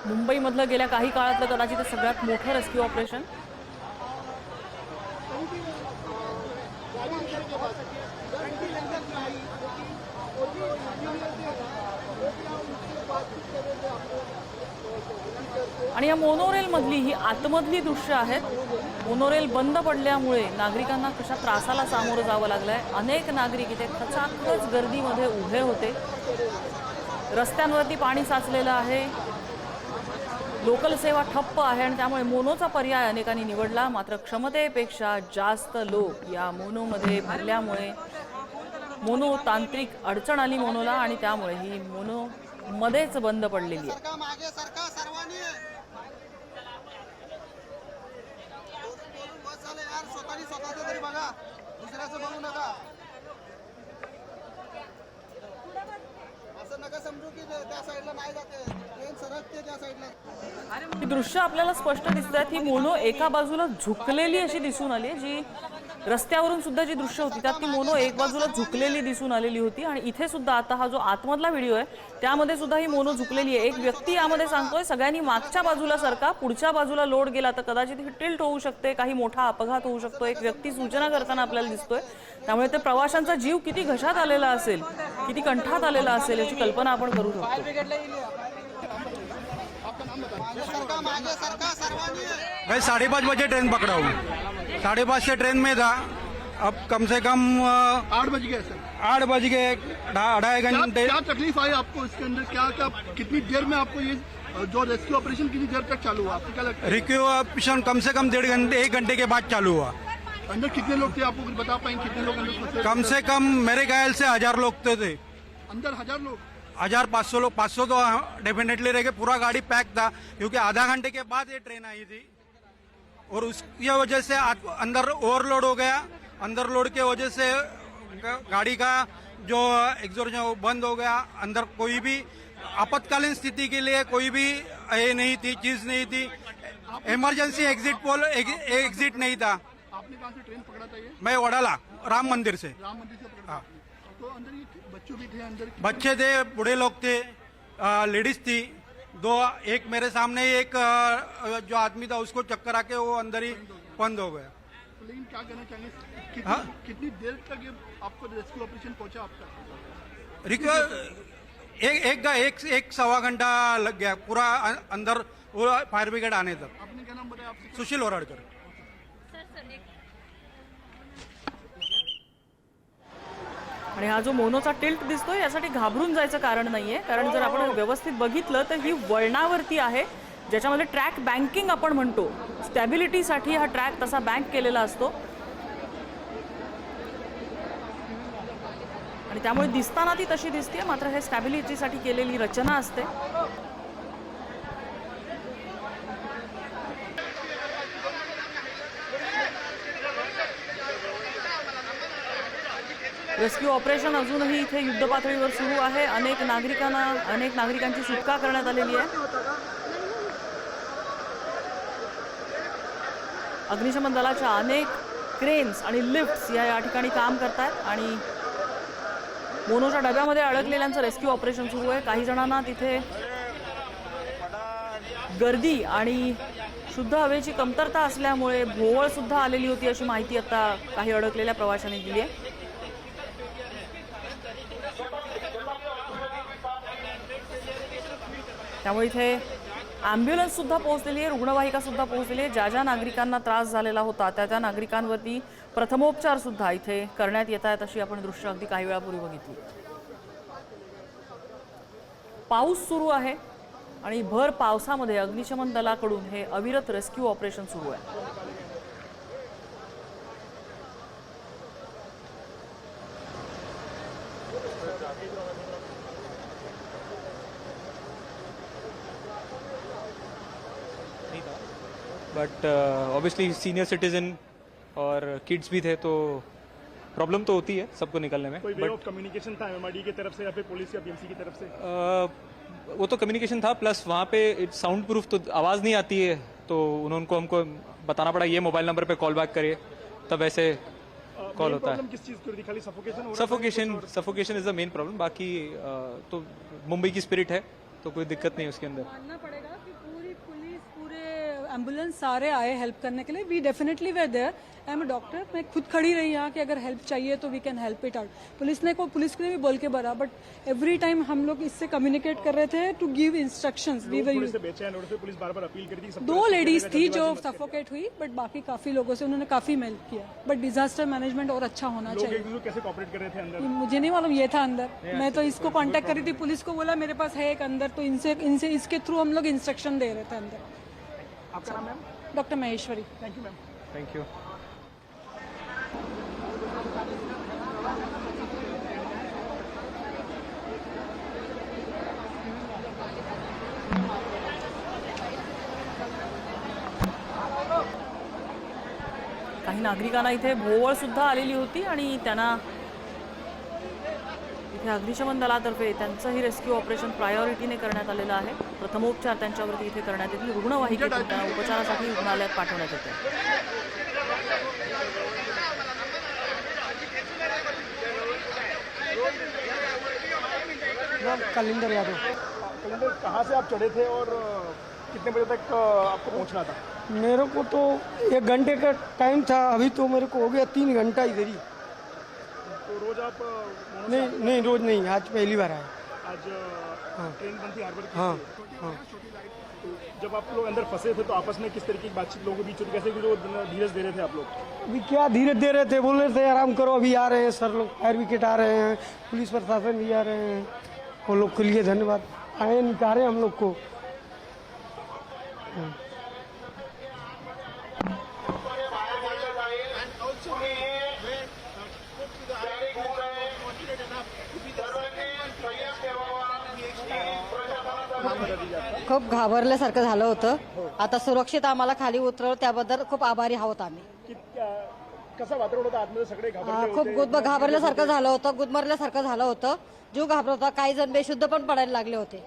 मुंबईमधलं गेल्या काही काळातलं कदाचित सगळ्यात मोठं रेस्क्यू ऑपरेशन। आणि या मोनोरेल मधली ही आतमधली दृश्य आहेत। मोनोरेल बंद पडल्यामुळे नागरिकांना कशा त्रासाला सामोरं जावं लागलंय। अनेक नागरिक इथे खचाखच गर्दीमध्ये उभे होते। रस्त्यांवरती पाणी साचलेलं आहे, लोकल सेवा ठप्प आहे आणि त्यामुळे मोनोचा पर्याय अनेकांनी निवडला। मात्र क्षमतेपेक्षा जास्त लोक या मोनोमध्ये भरल्यामुळे मोनो तांत्रिक अडचण आली मोनोला आणि त्यामुळे ही मोनो मध्येच बंद पडलेली आहे। ही दृश्य आपल्याला स्पष्ट दिसतात। ही मोनो एका बाजूला झुकलेली अशी दिसून आली, जी रस्त्यावरून सुद्धा जी दृश्य होती त्यात ती मोनो एक बाजूला झुकलेली दिसून आलेली होती। आणि इथे सुद्धा आता हा जो आतमधला व्हिडिओ आहे त्यामध्ये सुद्धा ही मोनो झुकलेली आहे। एक व्यक्ती यामध्ये सांगतोय सगळ्यांनी मागच्या बाजूला सरका, पुढच्या बाजूला लोड गेला तर कदाचित ही टिल्ट होऊ शकते, काही मोठा अपघात होऊ शकतो। एक व्यक्ती सूचना करताना आपल्याला दिसतोय। त्यामुळे ते प्रवाशांचा जीव किती घशात आलेला असेल, किती कंठात आलेला असेल याची कल्पना आपण करू शकतो। भाई 5:30 बजे ट्रेन पकड़ा हूँ, 5:30 से ट्रेन में था। अब कम से कम 8 बज गए सर। 8 बज गए, 2.5 घंटे। क्या तकलीफ आई आपको इसके अंदर? क्या क्या कितनी देर में आपको ये जो रेस्क्यू ऑपरेशन कितनी देर तक चालू हुआ, आपको क्या लगता है? रेस्क्यू ऑपरेशन कम से कम 1.5 घंटे 1 घंटे के बाद चालू हुआ। अंदर कितने लोग थे, आपको कुछ बता पाएंगे कितने लोग अंदर फंसे? कम से कम मेरे ख्याल से 1000 लोग तो थे। अंदर 1000 लोग? 1500 लोग, 500 तो डेफिनेटली रह गए। पूरा गाड़ी पैक था क्योंकि आधा घंटे के बाद ये ट्रेन आई थी और उसकी वजह से अंदर ओवरलोड हो गया। अंदर लोड के वजह से गाड़ी का जो एग्जॉस्ट बंद हो गया। अंदर कोई भी आपातकालीन स्थिति के लिए कोई भी ये नहीं थी, चीज नहीं थी। इमरजेंसी एग्जिट नहीं था। आपने कहाँ से ट्रेन पकड़ा था ये? मैं वडाला राम मंदिर से। राम मंदिर से पकड़ा? हाँ। तो अंदर ये बच्चों भी थे अंदर? बच्चे थे, बूढ़े लोग थे, लेडीज थी दो। एक मेरे सामने एक जो आदमी था उसको चक्कर आके वो अंदर ही बंद हो गया। तो लेकिन क्या कहना चाहेंगे, हाँ? कितनी देर तक ये आपको रेस्क्यू ऑपरेशन पहुंचा आपका? एक 1.25 घंटा लग गया पूरा अंदर वो फायर ब्रिगेड आने तक। आपने क्या नाम बताया आपसे? सुशील ओराडकर। आणि हा जो मोनोचा टिल्ट दिसतोय यासाठी घाबरून जायचं कारण नाहीये, कारण जर आपण व्यवस्थित बघितलं तर ही वळणावरती आहे, ज्याच्यामध्ये ट्रॅक बँकिंग आपण म्हणतो। स्टॅबिलिटीसाठी हा ट्रॅक तसा बँक केलेला असतो आणि त्यामुळे दिसताना ती तशी दिसते, मात्र हे स्टॅबिलिटीसाठी केलेली रचना असते। रेस्क्यू ऑपरेशन अजूनही इथे युद्धपातळीवर सुरू आहे। अनेक नागरिकांची सुटका करण्यात आलेली आहे। अग्निशमन दलाच्या अनेक क्रेन्स आणि लिफ्ट्स या ठिकाणी काम करतात आणि मोनोच्या डब्यामध्ये अडकलेल्यांचं रेस्क्यू ऑपरेशन सुरू आहे। काही जणांना तिथे गर्दी आणि शुद्ध हवेची कमतरता असल्यामुळे भोवळ सुद्धा आलेली होती अशी माहिती आता काही अडकलेल्या प्रवाशांनी दिली आहे। त्यामुळे इथे ॲम्ब्युलन्स सुद्धा पोहोचलेली आहे, रुग्णवाहिका सुद्धा पोहोचलेली आहे। ज्या नागरिकांना त्रास झालेला होता त्या नागरिकांवरती प्रथमोपचार सुद्धा इथे करण्यात येत आहेत, अशी आपण दृश्य अगदी काही वेळापूर्वी बघितली। पाऊस सुरू आहे आणि भर पावसामध्ये अग्निशमन दलाकडून हे अविरत रेस्क्यू ऑपरेशन सुरू आहे। बट ऑब्वियसली सीनियर सिटीजन और किड्स भी थे तो प्रॉब्लम तो होती है सबको निकलने में। कोई वे ऑफ कम्युनिकेशन था एमआरडी की तरफ से या फिर पुलिस या बीएमसी की तरफ से? वो तो कम्युनिकेशन था, प्लस वहाँ पे साउंड प्रूफ तो आवाज़ नहीं आती है, तो उनको हमको बताना पड़ा ये मोबाइल नंबर पे कॉल बैक करिए, तब ऐसे कॉल होता है। किस चीज़ की खाली suffocation? Suffocation is the main problem. बाकी तो मुंबई की स्पिरिट है तो कोई दिक्कत नहीं उसके अंदर। मानना पड़ेगा कि एम्बुलेंस सारे आए हेल्प करने के लिए. We definitely were there. I am a doctor. मैं खुद खड़ी रही यहाँ कि अगर हेल्प चाहिए तो we can help it out. Police ने भी बोल के भरा, बट एवरी टाइम हम लोग इससे कम्युनिकेट कर रहे थे to give instructions. We were police से बेचैन और से पुलिस बार-बार अपील करती है. 2 लेडीज थी जो सफोकेट हुई, बट बाकी काफी लोगों से उन्होंने काफी हेल्प किया. बट डिजास्टर मैनेजमेंट और अच्छा होना लोग चाहिए. एक दूसरे को कैसे कोऑपरेट कर रहे थे अंदर? मुझे नहीं मालूम ये था अंदर. मैं तो इसको कांटेक्ट करी थी, पुलिस को बोला मेरे पास है एक अंदर, तो इनसे इसके थ्रू हम लोग इंस्ट्रक्शन दे रहे थे अंदर. आपका नाम ma'am? Doctor Maheshwari. Thank you ma'am. Thank you. काही नागरिकांना इथे भोवळ सुद्धा आलेली होती आणि त्यांना इथे अग्निशमन दलातर्फे त्यांचंही रेस्क्यू ऑपरेशन प्रायोरिटीने करण्यात आलेलं आहे. प्रथमोपचार त्यांच्यावरती इथे करण्यात येतील. रुग्णवाहिकेतून त्यांना उपचारासाठी रुग्णालयात पाठवण्यात येते. कलिंदर यादव. कलिंदर, कहाँ से आप चढ़े थे और कितने बजे तक आपको पहुंचना था? मेरे को तो 1 घंटे का टाइम था, अभी तो मेरे को हो गया 3 घंटा इधर ही. तो रोज आप नहीं रोज नहीं, आज पहली बार आया. आज ट्रेन बंद थी हार्बर की. हाँ हाँ. तो जब आप लोग अंदर फंसे थे तो आपस में किस तरीके की बातचीत लोगों के बीच होती, कैसे जो धीरज दे रहे थे आप लोग? अभी क्या धीरज दे रहे थे, बोल रहे थे आराम करो, अभी आ रहे हैं सर लोग, फायर ब्रिगेड आ रहे हैं, पुलिस प्रशासन भी आ रहे हैं. वो लोग के लिए धन्यवाद. आए निकाले हम लोग को. खूप घाबरल्यासारखं झालं होतं. आता सुरक्षित आम्हाला खाली उतरवलं, त्याबद्दल खूप आभारी आहोत आम्ही. कसं वातावरण होतं आतमध्ये? सगळे घाबरले खूप घाबरल्यासारखं झालं होतं, गुदमरल्यासारखं झालं होतं. जीव घाबरत होता. काही जण बेशुद्ध पण पडायला लागले होते.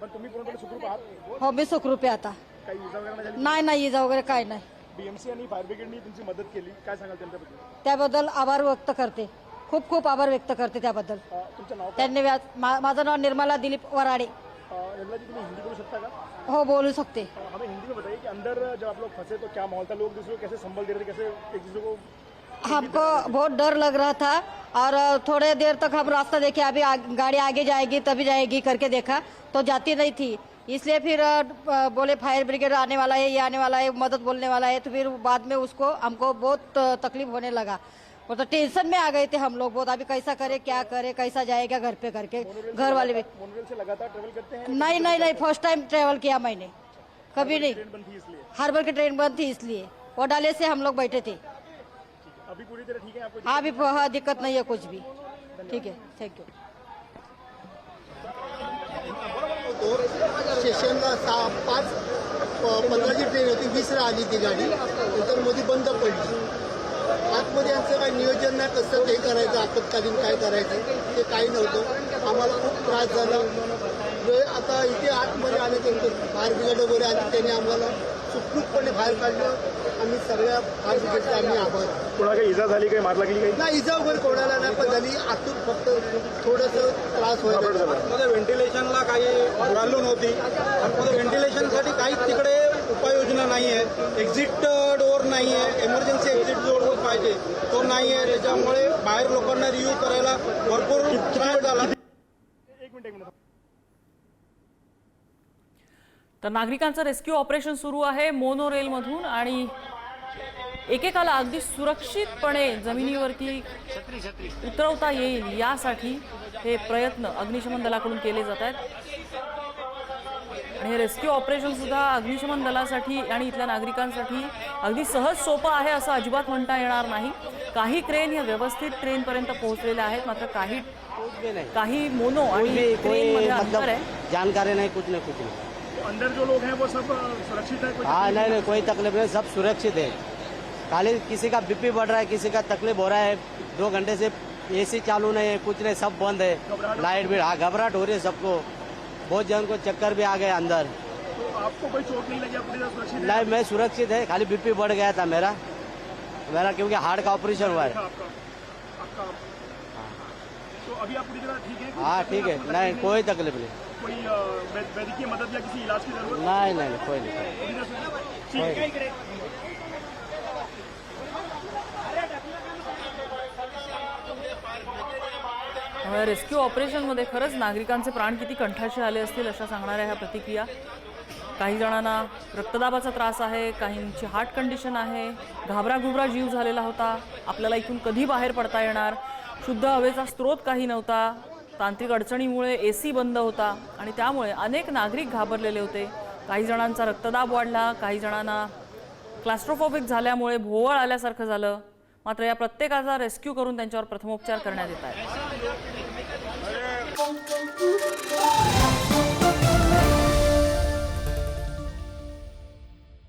पण तुम्ही पूर्णपणे सुखरूप आहात? हो, मी सुखरूप आहे आता. काही इजा वगैरे नाही झाली? नाही इजा वगैरे काय नाही. बीएमसी आणि फायर ब्रिगेडनी तुमची मदत केली, काय सांगाल त्यांच्याबद्दल? त्याबद्दल आभार व्यक्त करते. खूप आभार व्यक्त करते त्याबद्दल. तुमचं नाव? त्यांनी माझं नाव निर्मला दिलीप वराडे. निर्मला जी, तुम्ही हिंदी बोलू शकता का? हो, बोलू सकते. हमें हिंदी में बताइए कि अंदर जब आप लोग फंसे तो क्या माहौल था, लोग दूसरे को कैसे संभल दे रहे थे, कैसे एक दूसरे को? हमको बहुत डर लग रहा था और थोड़े देर तक हम रास्ता देखे, अभी गाड़ी आगे जाएगी तभी जाएगी करके देखा तो जाती नहीं थी. इसलिए फिर बोले फायर ब्रिगेड आने वाला है, ये आने वाला है, मदद बोलने वाला है. तो फिर बाद में उसको हमको बहुत तकलीफ होने लगा. वो तो टेंशन में आ गए थे हम लोग बहुत. अभी कैसा करे, क्या करे, कैसा जाएगा घर पे करके. घर वाले भी मोनोरेल से लगातार ट्रेवल करते हैं? नहीं, फर्स्ट टाइम ट्रेवल किया मैंने. कभी नहीं. ट्रेन बंद थी इसलिए? हार्बर की ट्रेन बंद थी इसलिए. वो डाले से हम लोग बैठे थे. अभी पूरी तरह ठीक है आपको? हाँ, अभी दिक्कत नहीं है कुछ भी. ठीक है, थँक यू. स्टेशनला 5:15ची ट्रेन होती, 20ला आली ती गाडी. नंतर मध्ये बंद पडली. आतमध्ये यांचं काही नियोजन नाही, कसं काही करायचं, आपत्कालीन काय करायचं ते काही नव्हतं. आम्हाला खूप त्रास झाला. आता इथे आतमध्ये आल्यानंतर फायर ब्रिगेड वगैरे आली, त्यांनी आम्हाला सुखरूपपणे बाहेर काढलं. आम्ही सगळ्या फायर ब्रिगेडचे आम्ही आभार. कोणाला काही इजा झाली, काही मार लागली काही? नाही, इजा वगैरे कोणाला नाही, पण झाली आतून फक्त थोडंसं त्रास व्हायला. आतमध्ये व्हेंटिलेशनला काही घालून नव्हती. आतमध्ये व्हेंटिलेशनसाठी काहीच तिकडे उपाययोजना नाही आहे. एक्झिट डोअर नाही आहे, एमर्जन्सी एक्झिट डोअर पाहिजे तो नाही आहे. त्याच्यामुळे बाहेर लोकांना रिव्ह्यू करायला भरपूर त्रास झाला. एक मिनिट. तर नागरिकांचं रेस्क्यू ऑपरेशन सुरू आहे मोनोरेलमधून आणि एकेकाला अगदी सुरक्षितपणे जमिनीवरती उतरवता येईल यासाठी हे प्रयत्न अग्निशमन दलाकडून केले जात आहेत. आणि हे रेस्क्यू ऑपरेशन सुद्धा अग्निशमन दलासाठी आणि इथल्या नागरिकांसाठी अगदी सहज सोपं आहे असं अजिबात म्हणता येणार नाही. काही क्रेन या व्यवस्थित ट्रेनपर्यंत पोहोचलेल्या आहेत, मात्र काही मोनो आणि ट्रेनमध्ये अंतर आहे. जानकारी नहीं, कुछ नहीं. अंदर जो लोग हैं वो सब सुरक्षित है? हाँ, नहीं, कोई तकलीफ नहीं, सब सुरक्षित है. खाली किसी का बीपी बढ़ रहा है, किसी का तकलीफ हो रहा है. 2 घंटे से एसी चालू नहीं है, कुछ नहीं, सब बंद है. लाइट भी, हाँ, घबराहट हो रही है सबको. बहुत जन को चक्कर भी आ गए अंदर. तो आपको कोई चोट नहीं लगी? अपनी सुरक्षित है? नहीं, मैं सुरक्षित है, खाली बीपी बढ़ गया था मेरा क्योंकि हार्ट का ऑपरेशन हुआ है. आपका तो अभी आप पूरी तरह ठीक है? हाँ, ठीक है, नहीं, कोई तकलीफ नहीं. कोई वैद्यकीय मदद या किसी इलाज की जरूरत? नहीं, कोई नहीं. रेस्क्यू ऑपरेशनमध्ये खरंच नागरिकांचे प्राण किती कंठाशी आले असतील अशा सांगणाऱ्या ह्या प्रतिक्रिया. काही जणांना रक्तदाबाचा त्रास आहे, काहींची हार्ट कंडिशन आहे, घाबराघुबरा जीव झालेला होता, आपल्याला इथून कधी बाहेर पडता येणार, शुद्ध हवेचा स्रोत काही नव्हता, तांत्रिक अडचणीमुळे AC बंद होता आणि त्यामुळे अनेक नागरिक घाबरलेले होते. काही जणांचा रक्तदाब वाढला, काही जणांना क्लास्ट्रोफोबिक झाल्यामुळे भोवळ आल्यासारखं झालं. मात्र या प्रत्येकाचा रेस्क्यू करून त्यांच्यावर प्रथमोपचार करण्यात येत आहे.